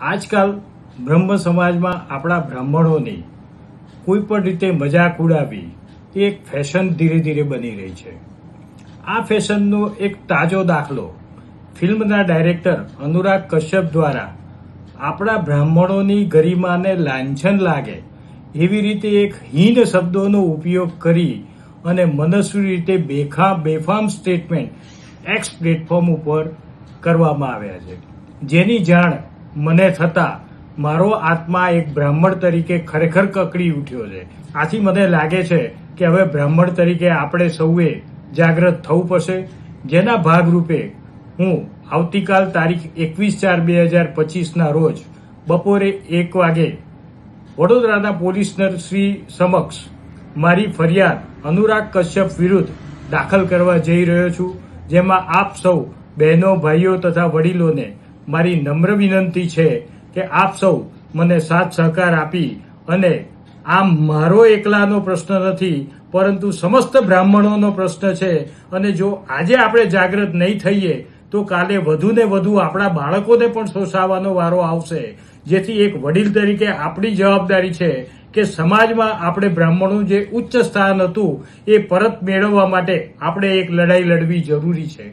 આજકાલ બ્રહ્મ સમાજમાં આપણા બ્રાહ્મણોની કોઈ પણ રીતે મજાક ઉડાવવી એ એક ફેશન ધીરે ધીરે બની રહી છે. આ ફેશનનો એક તાજો દાખલો ફિલ્મના ડાયરેક્ટર અનુરાગ કશ્યપ દ્વારા આપણા બ્રાહ્મણોની ગરિમાને લાંછન લાગે એવી રીતે એક હીન શબ્દોનો ઉપયોગ કરી અને મનસ્વી રીતે બેફામ સ્ટેટમેન્ટ એક્સ પ્લેટફોર્મ ઉપર કરવામાં આવ્યા છે, જેની જાણ મને થતા મારો આત્મા એક બ્રાહ્મણ તરીકે ખરેખર કકડી ઉઠ્યો છે. આથી મને લાગે છે કે હવે બ્રાહ્મણ તરીકે આપણે સૌએ જાગૃત થવું પડશે, જેના ભાગરૂપે હું આવતીકાલ તારીખ 21/4/2025 રોજ બપોરે 1 વાગે વડોદરાના પોલીસનર શ્રી સમક્ષ મારી ફરિયાદ અનુરાગ કશ્યપ વિરુદ્ધ દાખલ કરવા જઈ રહ્યો છું, જેમાં આપ સૌ બહેનો, ભાઈઓ તથા વડીલોને મારી નમ્ર વિનંતી છે કે આપ સૌ મને સાથ સહકાર આપી અને આ મારો એકલાનો પ્રશ્ન નથી, પરંતુ સમસ્ત બ્રાહ્મણોનો પ્રશ્ન છે. અને જો આજે આપણે જાગૃત નહીં થઈએ તો કાલે વધુ ને વધુ આપણા બાળકોને પણ શોષાવાનો વારો આવશે. જેથી એક વડીલ તરીકે આપણી જવાબદારી છે કે સમાજમાં આપણે બ્રાહ્મણોનું જે ઉચ્ચ સ્થાન હતું એ પરત મેળવવા માટે આપણે એક લડાઈ લડવી જરૂરી છે.